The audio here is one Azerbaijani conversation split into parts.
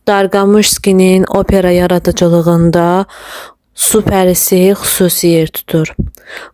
Dargamışskinin opera yaradıcılığında Su pərisi xüsusi yer tutur.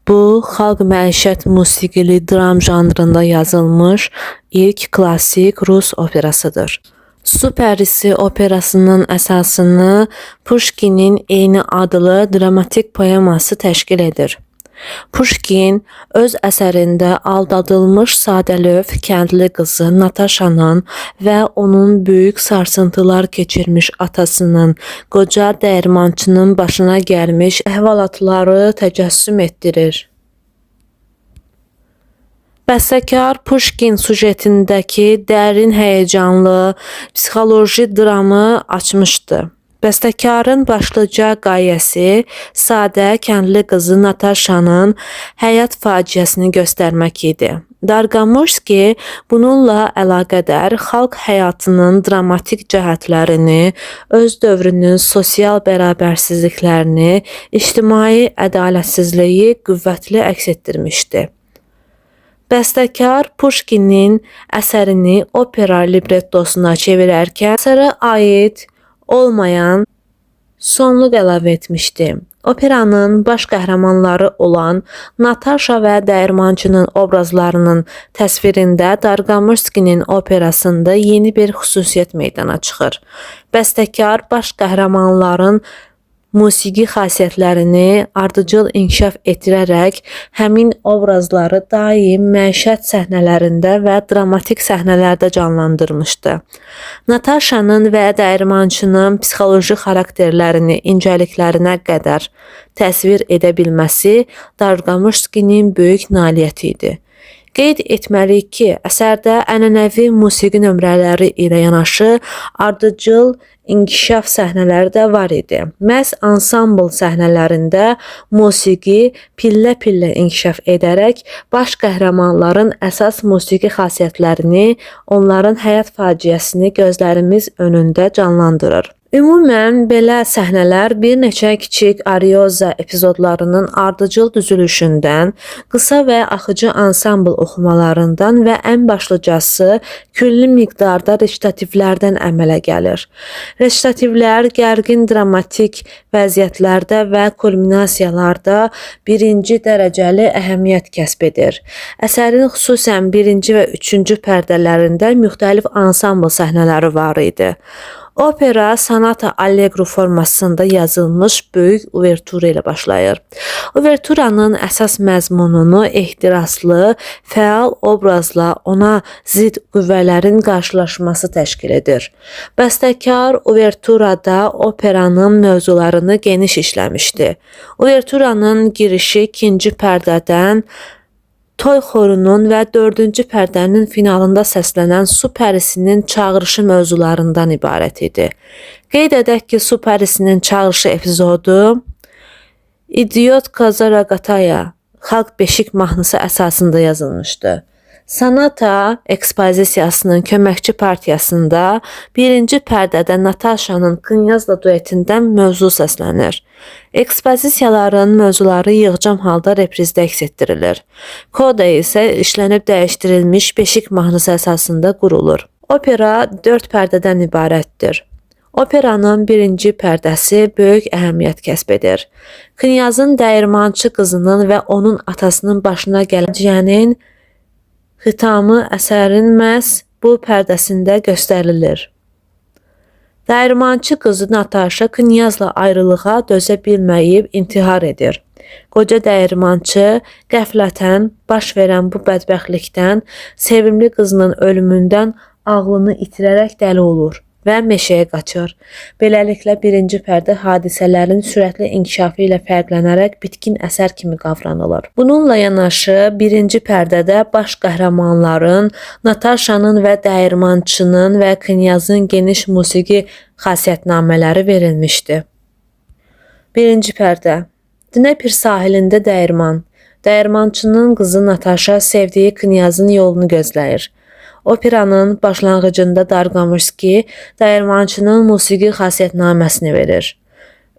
Bu, xalq məişət musiqili dram janrında yazılmış ilk klassik Rus operasıdır. Su pərisi operasının əsasını Puşkinin eyni adlı dramatik poeması təşkil edir. Puşkin öz əsərində aldadılmış sadəlövh kəndli qızı Nataşanın və onun böyük sarsıntılar keçirmiş atasının, qoca dəyirmançının başına gəlmiş əhvalatları təcəssüm etdirir. Bəstəkar Puşkin sujetindəki dərin həyəcanlı psixoloji dramı açmışdı. Bəstəkarın başlıca qayəsi sadə kəndli qızı Nataşanın həyat faciəsini göstərmək idi. Dargamışski bununla əlaqədar xalq həyatının dramatik cəhətlərini, öz dövrünün sosial bərabərsizliklərini, ictimai ədalətsizliyi qüvvətli əks etdirmişdi. Bəstəkar Puşkinin əsərini opera librettosuna çevirərkən əsərə aid olmayan sonluq əlavə etmişdi. Operanın baş qəhrəmanları olan Nataşa və dəyirmançının obrazlarının təsvirində Dargamışskinin operasında yeni bir xüsusiyyət meydana çıxır. Bəstəkar baş qəhrəmanların musiqi xasiyyətlərini ardıcıl inkişaf etdirərək həmin obrazları daim məişət səhnələrində və dramatik səhnələrdə canlandırmışdı. Nataşanın və dəyirmançının psixoloji xarakterlərini incəliklərinə qədər təsvir edə bilməsi Dargamışskinin böyük nailiyyəti idi. Qeyd etməliyik ki, əsərdə ənənəvi musiqi nömrələri ilə yanaşı ardıcıl inkişaf səhnələri də var idi. Məhz ansambl səhnələrində musiqi pillə-pillə inkişaf edərək baş qəhrəmanların əsas musiqi xasiyyətlərini, onların həyat faciəsini gözlərimiz önündə canlandırır. Ümumən, belə səhnələr bir neçə kiçik arioza epizodlarının ardıcıl düzülüşündən, qısa və axıcı ansambl oxumalarından və ən başlıcası külli miqdarda reçitativlərdən əmələ gəlir. Reçitativlər gərgin dramatik vəziyyətlərdə və kulminasiyalarda birinci dərəcəli əhəmiyyət kəsb edir. Əsərin xüsusən birinci və üçüncü pərdələrində müxtəlif ansambl səhnələri var idi. Opera sonata allegro formasında yazılmış böyük uvertura ilə başlayır. Uverturanın əsas məzmununu ehtiraslı, fəal obrazla ona zid qüvvələrin qarşılaşması təşkil edir. Bəstəkar uverturada operanın mövzularını geniş işləmişdi. Uverturanın girişi ikinci pərdədən, toy xorunun və dördüncü pərdənin finalında səslənən su pərisinin çağırışı mövzularından ibarət idi. Qeyd edək ki, su pərisinin çağırışı epizodu İdiotka Zaragataya xalq beşik mahnısı əsasında yazılmışdı. Sonata ekspozisiyasının köməkçi partiyasında birinci pərdədə Nataşanın Knyazla duetindən mövzu səslənir. Ekspozisiyaların mövzuları yığcam halda reprizdə əks etdirilir. Koda isə işlənib dəyişdirilmiş beşik mahnısı əsasında qurulur. Opera 4 pərdədən ibarətdir. Operanın birinci pərdəsi böyük əhəmiyyət kəsb edir. Knyazın dəyirmançı qızının və onun atasının başına gələcəyinin xitamı əsərin məhz bu pərdəsində göstərilir. Dəyirmançı qızı Nataşa Knyazla ayrılığa dözə bilməyib intihar edir. Qoca dəyirmançı qəflətən baş verən bu bədbəxtlikdən, sevimli qızının ölümündən ağlını itirərək dəli olur və meşəyə qaçır. Beləliklə, birinci pərdə hadisələrin sürətli inkişafı ilə fərqlənərək bitkin əsər kimi qavranılır. Bununla yanaşı, birinci pərdədə baş qəhrəmanların, Nataşanın və dəyirmançının və Knyazın geniş musiqi xasiyyətnamələri verilmişdi. Birinci pərdə. Dnepr sahilində dəyirman. Dəyirmançının qızı Nataşa sevdiyi Knyazın yolunu gözləyir. Operanın başlanğıcında Dargamışski dəyirmançının musiqi xasiyyətnaməsini verir.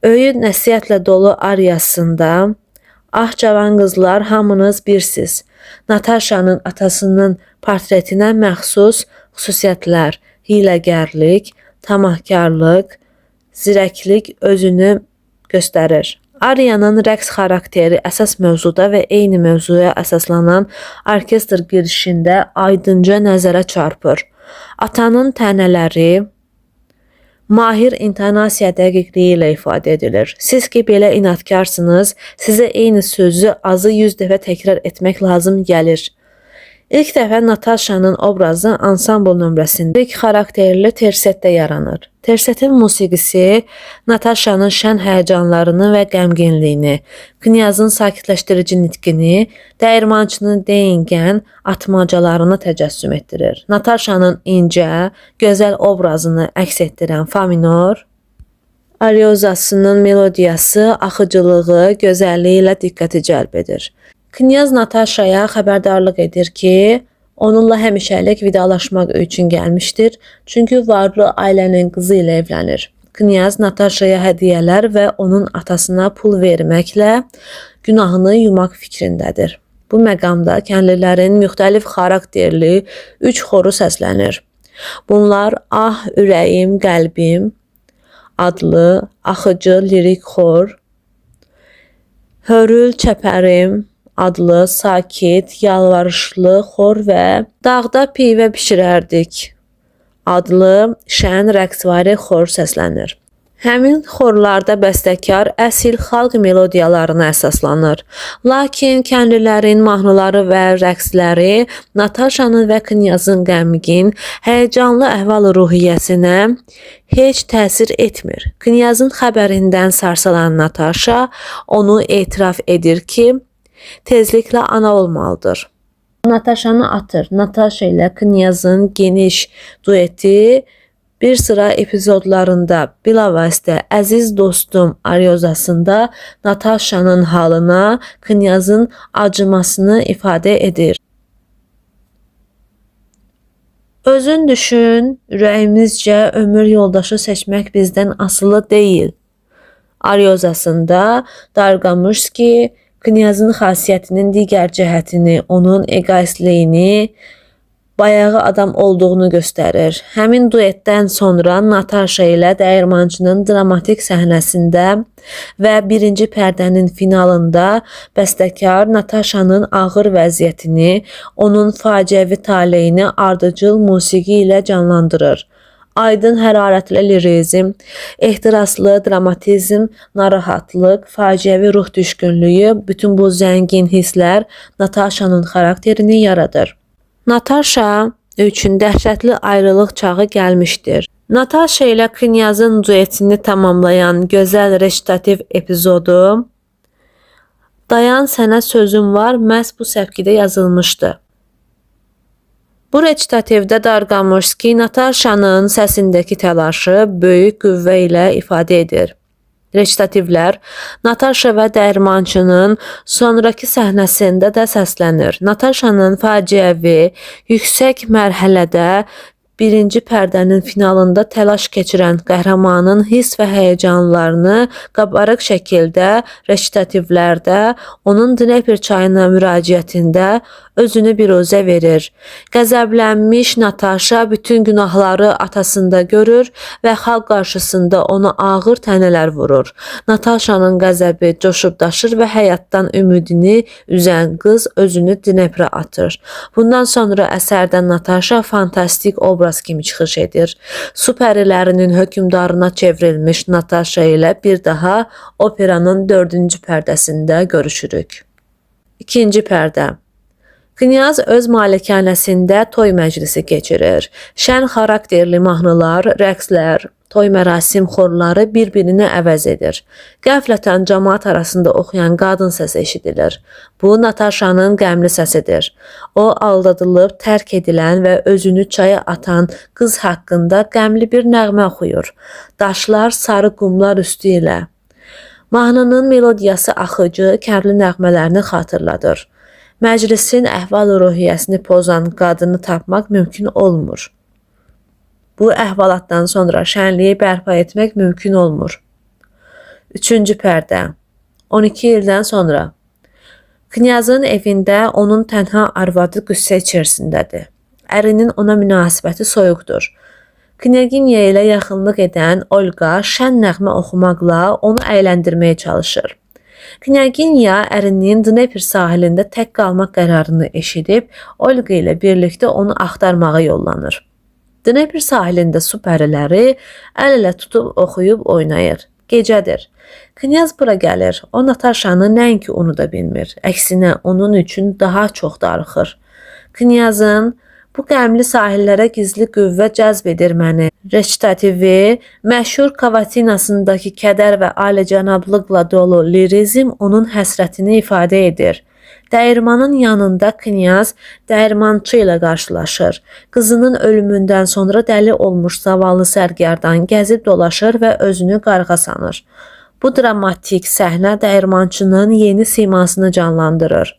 Öyüd nəsihətlə dolu ariyasında "Ah cavan qızlar, hamınız birsiz. Nataşanın atasının portretinə məxsus xüsusiyyətlər, hiləgərlik, tamahkarlıq, zirəklik özünü göstərir. Ariyanın rəqs xarakteri əsas mövzuda və eyni mövzuya əsaslanan orkestr girişində aydınca nəzərə çarpır. Atanın tənələri mahir intonasiya dəqiqliyi ilə ifadə edilir. Siz ki, belə inadkarsınız, sizə eyni sözü azı 100 dəfə təkrar etmək lazım gəlir. İlk dəfə Nataşanın obrazı ansambl nömrəsində ilk xarakterli tersetdə yaranır. Tersetin musiqisi Nataşanın şən həyəcanlarını və qəmginliyini, knyazın sakitləşdirici nitqini, dəyirmançının deyingən atmacalarını təcəssüm etdirir. Nataşanın incə, gözəl obrazını əks etdirən fa minor ariozasının melodiyası, axıcılığı, gözəlliyi ilə diqqəti cəlb edir. Knyaz Nataşaya xəbərdarlıq edir ki, onunla həmişəlik vidalaşmaq üçün gəlmişdir, çünki varlı ailənin qızı ilə evlənir. Knyaz Nataşaya hədiyyələr və onun atasına pul verməklə günahını yumaq fikrindədir. Bu məqamda kəndlilərin müxtəlif xarakterli 3 xoru səslənir. Bunlar Ah, Ürəyim, Qəlbim adlı axıcı lirik xor, Hörül, Çəpərim adlı sakit, yalvarışlı xor və Dağda pivə bişirərdik adlı şən rəqsvari xor səslənir. Həmin xorlarda bəstəkar əsil xalq melodiyalarına əsaslanır. Lakin kəndlilərin mahnıları və rəqsləri Nataşanın və knyazın qəmgin, həyəcanlı əhval-ruhiyyəsinə heç təsir etmir. Knyazın xəbərindən sarsılan Nataşa onu etiraf edir ki, tezliklə ana olmalıdır. Nataşanı atır. Nataşa ilə knyazın geniş dueti bir sıra epizodlarında bilavasitə Əziz dostum ariozasında Nataşanın halına, knyazın acımasını ifadə edir. Özün düşün, ürəyimizcə ömür yoldaşı seçmək bizdən asılı deyil. Ariozasında Dargamushki knyazın xasiyyətinin digər cəhətini, onun egoistliyini, bayağı adam olduğunu göstərir. Həmin duetdən sonra Nataşa ilə dəyirmançının dramatik səhnəsində və birinci pərdənin finalında bəstəkar Nataşanın ağır vəziyyətini, onun faciəvi taleyini ardıcıl musiqi ilə canlandırır. Aydın hərarətli lirizm, ehtiraslı dramatizm, narahatlıq, faciəvi ruh düşkünlüyü, bütün bu zəngin hisslər Nataşanın xarakterini yaradır. Nataşa üçün dəhşətli ayrılıq çağı gəlmişdir. Nataşa ilə knyazın duetini tamamlayan gözəl reçitativ epizodu Dayan sənə sözüm var məhz bu səvkidə yazılmışdı. Bu reçitativdə Dargamushki Nataşanın səsindəki təlaşı böyük qüvvə ilə ifadə edir. Reçitativlər Nataşa və dəyirmançının sonraki səhnəsində də səslənir. Nataşanın faciəvi, yüksək mərhələdə birinci pərdənin finalında təlaş keçirən qəhrəmanın hiss və həyəcanlarını qabarıq şəkildə reçitativlərdə, onun Dnepr çayına müraciətində özünü biruzə verir. Qəzəblənmiş Nataşa bütün günahları atasında görür və xalq qarşısında ona ağır tənələr vurur. Nataşanın qəzəbi coşub daşır və həyatdan ümidini üzən qız özünü Dneprə atır. Bundan sonra əsərdən Nataşa fantastik obraz kimi çıxış edir. Su pərilərinin hökmdarına çevrilmiş Nataşa ilə bir daha operanın 4-cü pərdəsində görüşürük. 2-ci pərdə. Knyaz öz malikanəsində toy məclisi keçirir. Şən xarakterli mahnılar, rəqslər, toy mərasim xorları bir-birini əvəz edir. Qəflətən cəmaət arasında oxuyan qadın səsi eşidilir. Bu Nataşanın qəmli səsidir. O aldadılıb tərk edilən və özünü çaya atan qız haqqında qəmli bir nəğmə oxuyur. Daşlar sarı qumlar üstü ilə. Mahnının melodiyası axıcı, kərli nəğmələrini xatırladır. Məclisin əhval-ruhiyyəsini pozan qadını tapmaq mümkün olmur. Bu əhvalatdan sonra şənliyi bərpa etmək mümkün olmur. 3-cü pərdə. 12 ildən sonra. Knyazın evində onun tənha arvadı qüssə içərisindədir. Ərinin ona münasibəti soyuqdur. Knyaginya ilə yaxınlıq edən Olga şən nəğmə oxumaqla onu əyləndirməyə çalışır. Knyaginya ərinin Dnepr sahilində tək qalmaq qərarını eşidib, Olga ilə birlikdə onu axtarmağa yollanır. Dnepr sahilində su pəriləri əl-ələ tutub oxuyub oynayır. Gecədir. Knyaz bura gəlir. O Nataşanı nəinki unuda bilmir. Əksinə onun üçün daha çox darıxır. Knyazın bu qəmli sahillərə gizli qüvvə cəzb edir məni reçitativi, məşhur kavatinasındakı kədər və alicənablıqla dolu lirizm onun həsrətini ifadə edir. Dəyirmanın yanında Knyaz dəyirmançı ilə qarşılaşır. Qızının ölümündən sonra dəli olmuş zavallı sərgərdan gəzib dolaşır və özünü qarğa sanır. Bu dramatik səhnə dəyirmançının yeni simasını canlandırır.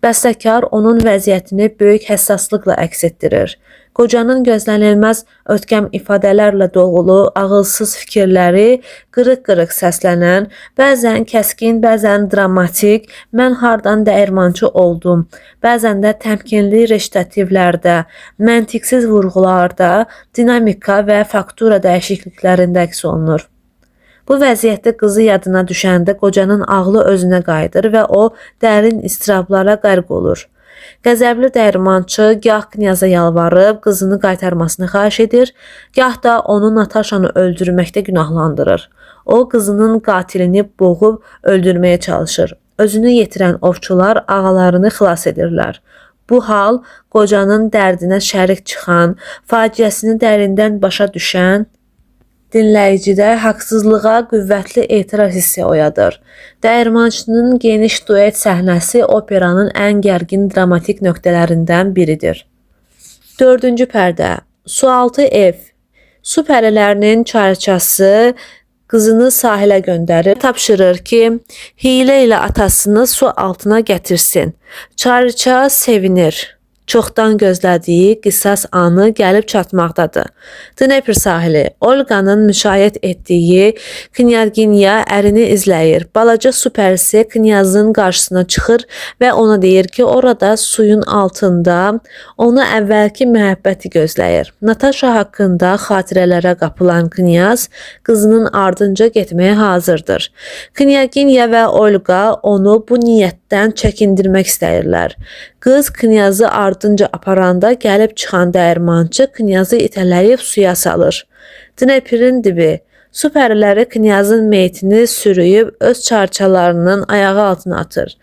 Bəstəkar onun vəziyyətini böyük həssaslıqla əks etdirir. Qocanın gözlənilməz ötkəm ifadələrlə dolu, ağılsız fikirləri, qırıq-qırıq səslənən, bəzən kəskin, bəzən dramatik, mən hardan dəyirmançı oldum, bəzən də təmkinli reçitativlərdə, məntiqsiz vurğularda, dinamika və faktura dəyişikliklərində əks olunur. Bu vəziyyətdə qızı yadına düşəndə qocanın ağlı özünə qayıdır və o dərin istirablara qərq olur. Qəzəbli dəyirmançı gah Knyaza yalvarıb qızını qaytarmasını xahiş edir, gah da onu Nataşanı öldürməkdə günahlandırır. O qızının qatilini boğub öldürməyə çalışır. Özünü yetirən ovçular ağalarını xilas edirlər. Bu hal qocanın dərdinə şərik çıxan, faciəsini dərindən başa düşən dinləyicidə haqsızlığa qüvvətli etiraz hissi oyadır. Dəyirmançının geniş duet səhnəsi operanın ən gərgin dramatik nöqtələrindən biridir. 4-cü pərdə. Sualtı ev. Su pərilərinin çarçası qızını sahilə göndərir, tapşırır ki, hiylə ilə atasını su altına gətirsin. Çarça sevinir. Çoxdan gözlədiyi qisas anı gəlib çatmaqdadır. Dnepr sahili, Olganın müşayiət etdiyi Knyaginya ərini izləyir. Balaca su pərisi Knyazın qarşısına çıxır və ona deyir ki, orada suyun altında onu əvvəlki məhəbbəti gözləyir. Nataşa haqqında xatirələrə qapılan Knyaz qızının ardınca getməyə hazırdır. Knyaginya və Olga onu bu niyyətdən çəkindirmək istəyirlər. Qız Knyazı ardınca aparanda gəlib çıxan dəyirmançı Knyazı itələyib suya salır. Dneprin dibi. Su pəriləri Knyazın meyitini sürüyüb öz çarçalarının ayağı altına atır.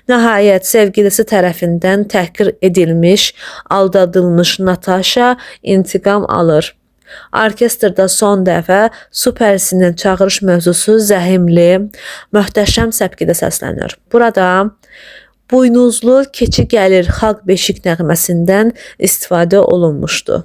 Nəhayət sevgilisi tərəfindən təhqir edilmiş, aldadılmış Nataşa intiqam alır. Orkestrda son dəfə su pərisinin çağırış mövzusu zəhimli, möhtəşəm səpkidə səslənir. Burada buynuzlu keçi gəlir xalq beşik nəğməsindən istifadə olunmuşdu.